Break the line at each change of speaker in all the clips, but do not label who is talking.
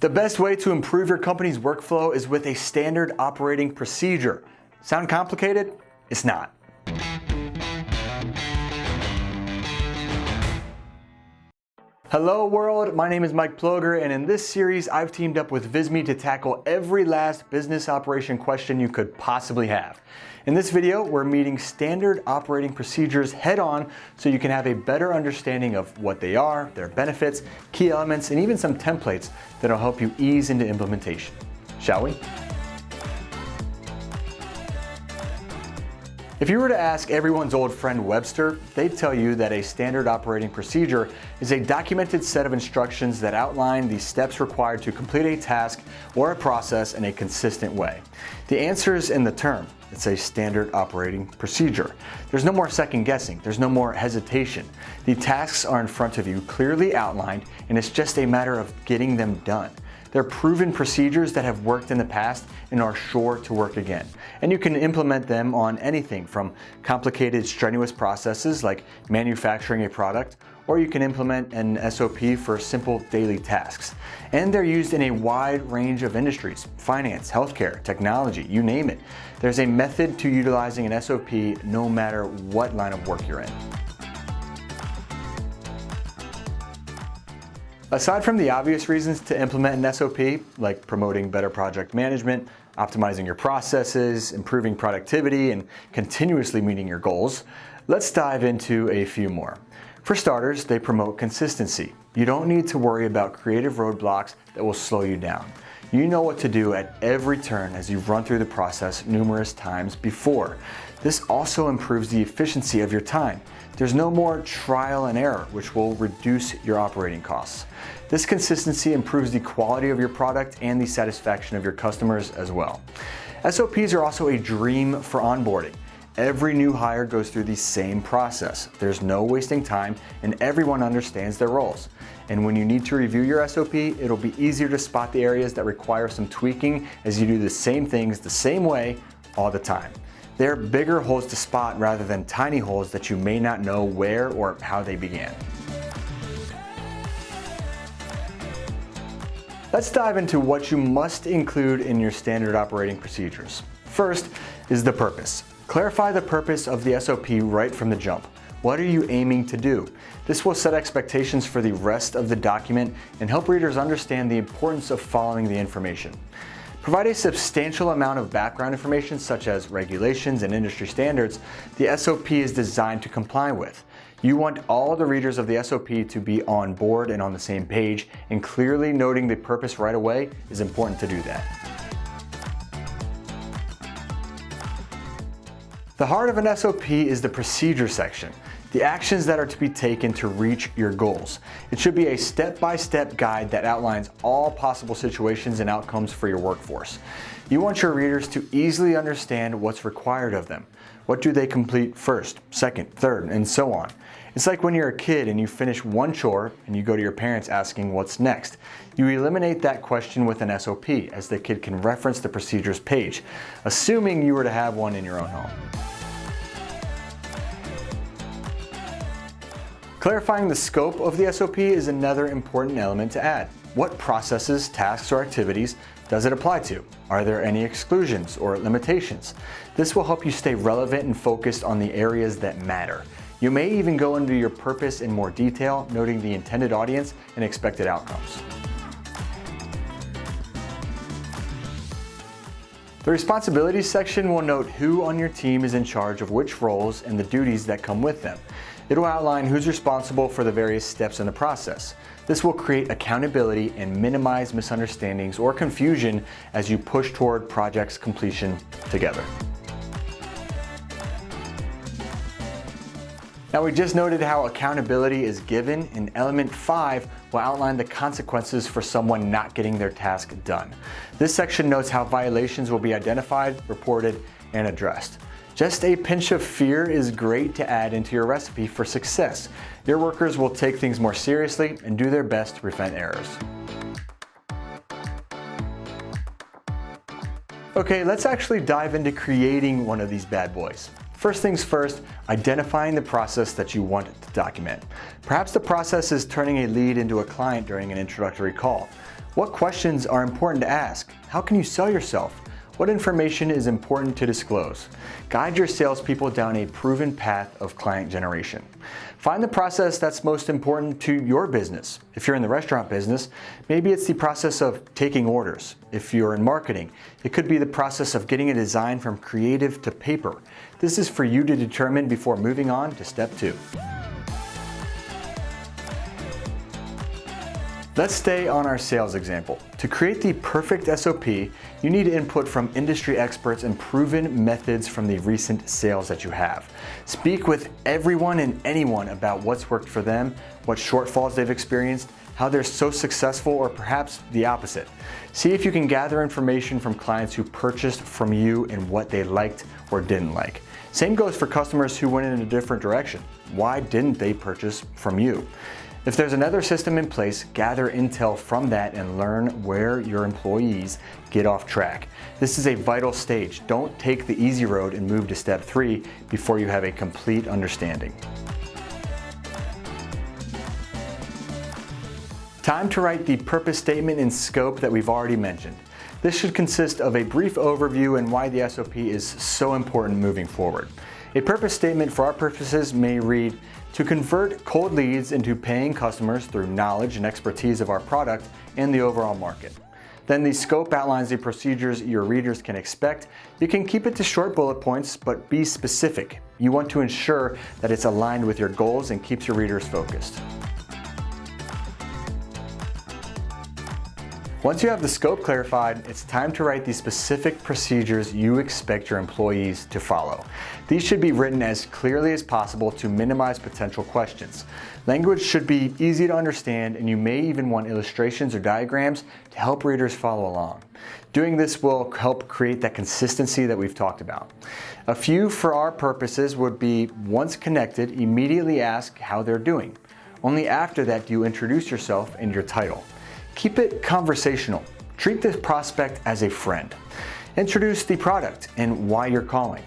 The best way to improve your company's workflow is with a standard operating procedure. Sound complicated? It's not. Hello world, my name is Mike Ploger, and in this series I've teamed up with Visme to tackle every last business operation question you could possibly have. In this video, we're meeting standard operating procedures head on so you can have a better understanding of what they are, their benefits, key elements, and even some templates that'll help you ease into implementation. Shall we? If you were to ask everyone's old friend Webster, they'd tell you that a standard operating procedure is a documented set of instructions that outline the steps required to complete a task or a process in a consistent way. The answer is in the term. It's a standard operating procedure. There's no more second guessing. There's no more hesitation. The tasks are in front of you, clearly outlined, and it's just a matter of getting them done. They're proven procedures that have worked in the past and are sure to work again. And you can implement them on anything from complicated, strenuous processes like manufacturing a product, or you can implement an SOP for simple daily tasks. And they're used in a wide range of industries: finance, healthcare, technology, you name it. There's a method to utilizing an SOP no matter what line of work you're in. Aside from the obvious reasons to implement an SOP, like promoting better project management, optimizing your processes, improving productivity, and continuously meeting your goals, let's dive into a few more. For starters, they promote consistency. You don't need to worry about creative roadblocks that will slow you down. You know what to do at every turn as you've run through the process numerous times before. This also improves the efficiency of your time. There's no more trial and error, which will reduce your operating costs. This consistency improves the quality of your product and the satisfaction of your customers as well. SOPs are also a dream for onboarding. Every new hire goes through the same process. There's no wasting time, and everyone understands their roles. And when you need to review your SOP, it'll be easier to spot the areas that require some tweaking as you do the same things the same way all the time. They're bigger holes to spot rather than tiny holes that you may not know where or how they began. Let's dive into what you must include in your standard operating procedures. First is the purpose. Clarify the purpose of the SOP right from the jump. What are you aiming to do? This will set expectations for the rest of the document and help readers understand the importance of following the information. Provide a substantial amount of background information such as regulations and industry standards the SOP is designed to comply with. You want all the readers of the SOP to be on board and on the same page, and clearly noting the purpose right away is important to do that. The heart of an SOP is the procedure section, the actions that are to be taken to reach your goals. It should be a step-by-step guide that outlines all possible situations and outcomes for your workforce. You want your readers to easily understand what's required of them. What do they complete first, second, third, and so on. It's like when you're a kid and you finish one chore and you go to your parents asking what's next. You eliminate that question with an SOP, as the kid can reference the procedures page, assuming you were to have one in your own home. Clarifying the scope of the SOP is another important element to add. What processes, tasks, or activities does it apply to? Are there any exclusions or limitations? This will help you stay relevant and focused on the areas that matter. You may even go into your purpose in more detail, noting the intended audience and expected outcomes. The responsibilities section will note who on your team is in charge of which roles and the duties that come with them. It'll outline who's responsible for the various steps in the process. This will create accountability and minimize misunderstandings or confusion as you push toward project's completion together. Now, we just noted how accountability is given, and element 5 will outline the consequences for someone not getting their task done. This section notes how violations will be identified, reported, and addressed. Just a pinch of fear is great to add into your recipe for success. Your workers will take things more seriously and do their best to prevent errors. Okay, let's actually dive into creating one of these bad boys. First things first, identifying the process that you want to document. Perhaps the process is turning a lead into a client during an introductory call. What questions are important to ask? How can you sell yourself? What information is important to disclose? Guide your salespeople down a proven path of client generation. Find the process that's most important to your business. If you're in the restaurant business, maybe it's the process of taking orders. If you're in marketing, it could be the process of getting a design from creative to paper. This is for you to determine before moving on to step 2. Let's stay on our sales example. To create the perfect SOP, you need input from industry experts and proven methods from the recent sales that you have. Speak with everyone and anyone about what's worked for them, what shortfalls they've experienced, how they're so successful, or perhaps the opposite. See if you can gather information from clients who purchased from you and what they liked or didn't like. Same goes for customers who went in a different direction. Why didn't they purchase from you? If there's another system in place, gather intel from that and learn where your employees get off track. This is a vital stage. Don't take the easy road and move to step 3 before you have a complete understanding. Time to write the purpose statement and scope that we've already mentioned. This should consist of a brief overview and why the SOP is so important moving forward. A purpose statement for our purposes may read, to convert cold leads into paying customers through knowledge and expertise of our product and the overall market. Then the scope outlines the procedures your readers can expect. You can keep it to short bullet points, but be specific. You want to ensure that it's aligned with your goals and keeps your readers focused. Once you have the scope clarified, it's time to write the specific procedures you expect your employees to follow. These should be written as clearly as possible to minimize potential questions. Language should be easy to understand, and you may even want illustrations or diagrams to help readers follow along. Doing this will help create that consistency that we've talked about. A few for our purposes would be, once connected, immediately ask how they're doing. Only after that do you introduce yourself and your title. Keep it conversational. Treat this prospect as a friend. Introduce the product and why you're calling.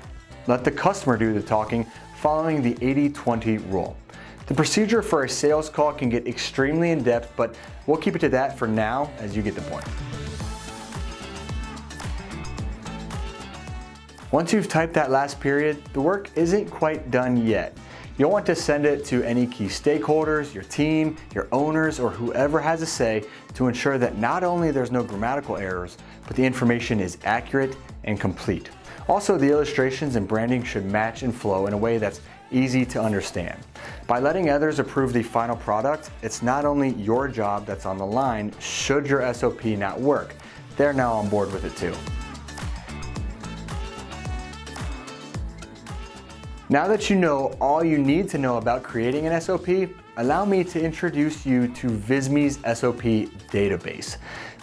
Let the customer do the talking, following the 80-20 rule. The procedure for a sales call can get extremely in-depth, but we'll keep it to that for now as you get the point. Once you've typed that last period, the work isn't quite done yet. You'll want to send it to any key stakeholders, your team, your owners, or whoever has a say to ensure that not only there's no grammatical errors, but the information is accurate and complete. Also, the illustrations and branding should match and flow in a way that's easy to understand. By letting others approve the final product, it's not only your job that's on the line should your SOP not work. They're now on board with it too. Now that you know all you need to know about creating an SOP, allow me to introduce you to Visme's SOP database.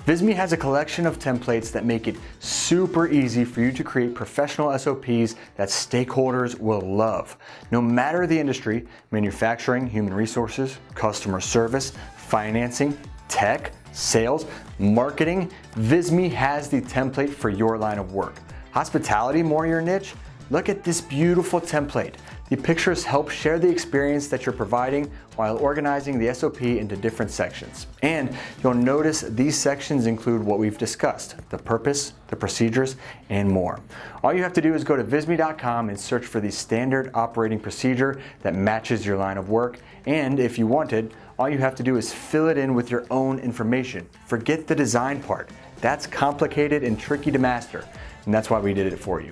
Visme has a collection of templates that make it super easy for you to create professional SOPs that stakeholders will love. No matter the industry, manufacturing, human resources, customer service, financing, tech, sales, marketing, Visme has the template for your line of work. Hospitality, more your niche? Look at this beautiful template. The pictures help share the experience that you're providing while organizing the SOP into different sections. And you'll notice these sections include what we've discussed, the purpose, the procedures, and more. All you have to do is go to visme.com and search for the standard operating procedure that matches your line of work. And if you wanted, all you have to do is fill it in with your own information. Forget the design part. That's complicated and tricky to master, and that's why we did it for you.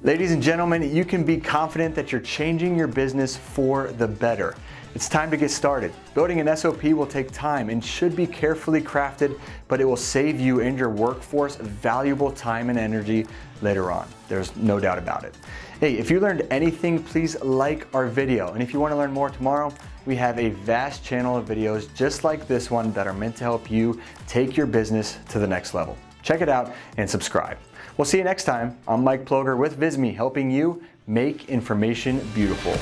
Ladies and gentlemen, you can be confident that you're changing your business for the better. It's time to get started. Building an SOP will take time and should be carefully crafted, but it will save you and your workforce valuable time and energy later on. There's no doubt about it. Hey, if you learned anything, please like our video. And if you want to learn more tomorrow, we have a vast channel of videos just like this one that are meant to help you take your business to the next level. Check it out and subscribe. We'll see you next time. I'm Mike Ploger with Visme, helping you make information beautiful.